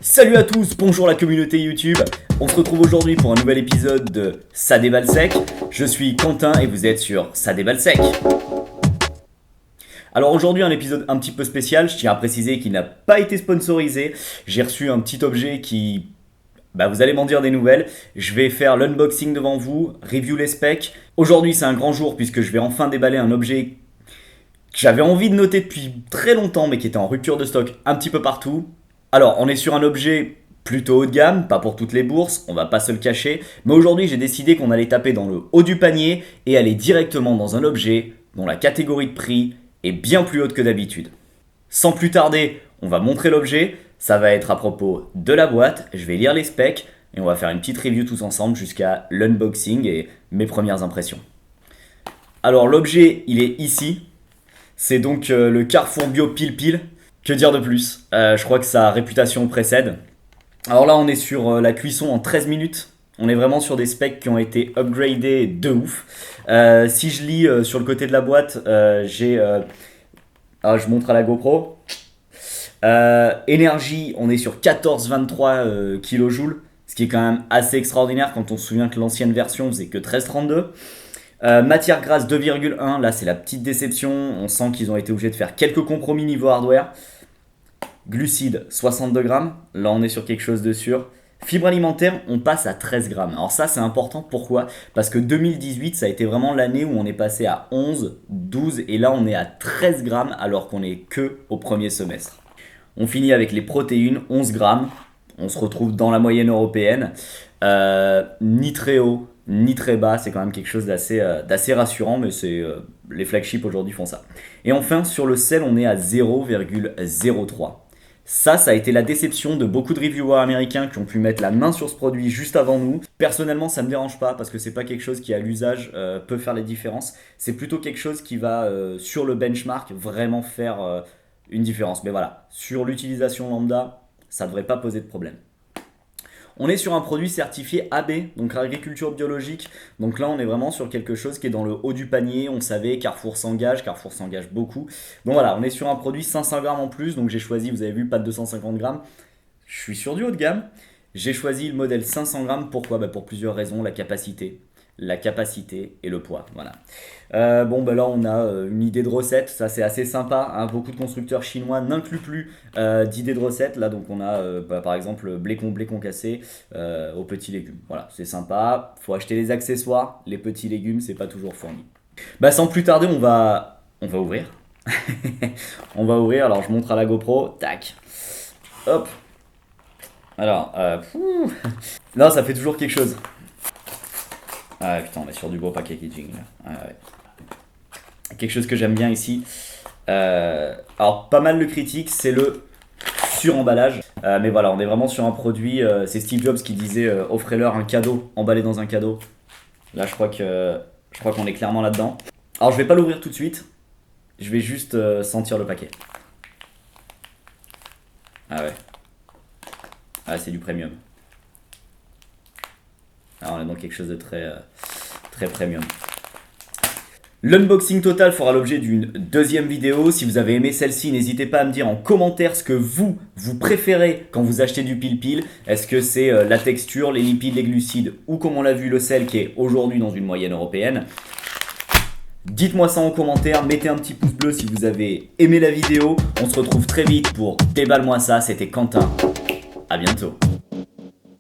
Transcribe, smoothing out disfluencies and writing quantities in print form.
Salut à tous, bonjour la communauté YouTube. On se retrouve aujourd'hui pour un nouvel épisode de Ça déballe sec. Je suis Quentin et vous êtes sur Ça déballe sec. Alors aujourd'hui un épisode un petit peu spécial, je tiens à préciser qu'il n'a pas été sponsorisé. J'ai reçu un petit objet qui... vous allez m'en dire des nouvelles. Je vais faire l'unboxing devant vous, review les specs. Aujourd'hui c'est un grand jour puisque je vais enfin déballer un objet que j'avais envie de noter depuis très longtemps mais qui était en rupture de stock un petit peu partout. Alors, on est sur un objet plutôt haut de gamme, pas pour toutes les bourses, on va pas se le cacher, mais aujourd'hui j'ai décidé qu'on allait taper dans le haut du panier et aller directement dans un objet dont la catégorie de prix est bien plus haute que d'habitude. Sans plus tarder, on va montrer l'objet, ça va être à propos de la boîte, je vais lire les specs et on va faire une petite review tous ensemble jusqu'à l'unboxing et mes premières impressions. Alors l'objet, il est ici, c'est donc le Carrefour Bio Pile Pile. Que dire de plus, je crois que sa réputation précède. Alors là, on est sur la cuisson en 13 minutes. On est vraiment sur des specs qui ont été upgradés de ouf. Si je lis sur le côté de la boîte, je montre à la GoPro. Énergie, on est sur 14,23 kJ, ce qui est quand même assez extraordinaire quand on se souvient que l'ancienne version faisait que 13,32. Matière grasse 2,1, là c'est la petite déception, on sent qu'ils ont été obligés de faire quelques compromis niveau hardware. Glucides 62 grammes, là on est sur quelque chose de sûr. Fibres alimentaires, on passe à 13 grammes. Alors ça c'est important, pourquoi ? Parce que 2018 ça a été vraiment l'année où on est passé à 11, 12 et là on est à 13 grammes alors qu'on est que au premier semestre. On finit avec les protéines, 11 grammes, on se retrouve dans la moyenne européenne. Ni très haut, ni très bas, c'est quand même quelque chose d'assez rassurant, mais les flagships aujourd'hui font ça. Et enfin, sur le sel, on est à 0,03. Ça a été la déception de beaucoup de reviewers américains qui ont pu mettre la main sur ce produit juste avant nous. Personnellement, ça me dérange pas parce que c'est pas quelque chose qui à l'usage peut faire les différences. C'est plutôt quelque chose qui va sur le benchmark vraiment faire une différence. Mais voilà, sur l'utilisation lambda, ça devrait pas poser de problème. On est sur un produit certifié AB, donc agriculture biologique. Donc là, on est vraiment sur quelque chose qui est dans le haut du panier. On savait, Carrefour s'engage beaucoup. Donc voilà, on est sur un produit 500 grammes en plus. Donc j'ai choisi, vous avez vu, pas de 250 grammes. Je suis sur du haut de gamme. J'ai choisi le modèle 500 grammes. Pourquoi ? Pour plusieurs raisons. La capacité et le poids. Voilà. Là, on a une idée de recette. Ça, c'est assez sympa. Hein. Beaucoup de constructeurs chinois n'incluent plus d'idées de recettes. Là, donc, on a par exemple blé concassé aux petits légumes. Voilà, c'est sympa. Faut acheter les accessoires. Les petits légumes, c'est pas toujours fourni. Sans plus tarder, on va ouvrir. On va ouvrir. Alors, je montre à la GoPro. Tac. Hop. Alors, non, ça fait toujours quelque chose. Ah putain, on est sur du beau packaging là. Ah, ouais. Quelque chose que j'aime bien ici. Alors, pas mal le critique, c'est le suremballage. Mais voilà, on est vraiment sur un produit. C'est Steve Jobs qui disait offrez-leur un cadeau, emballé dans un cadeau. Là, je crois qu'on est clairement là-dedans. Alors, je vais pas l'ouvrir tout de suite. Je vais juste sentir le paquet. Ah ouais. Ah, c'est du premium. Alors on est dans quelque chose de très premium. L'unboxing total fera l'objet d'une deuxième vidéo. Si vous avez aimé celle-ci, n'hésitez pas à me dire en commentaire ce que vous préférez quand vous achetez du pile-pile. Est-ce que c'est la texture, les lipides, les glucides ou comme on l'a vu le sel qui est aujourd'hui dans une moyenne européenne. Dites-moi ça en commentaire, mettez un petit pouce bleu si vous avez aimé la vidéo. On se retrouve très vite pour Déballe-moi ça, c'était Quentin. À bientôt.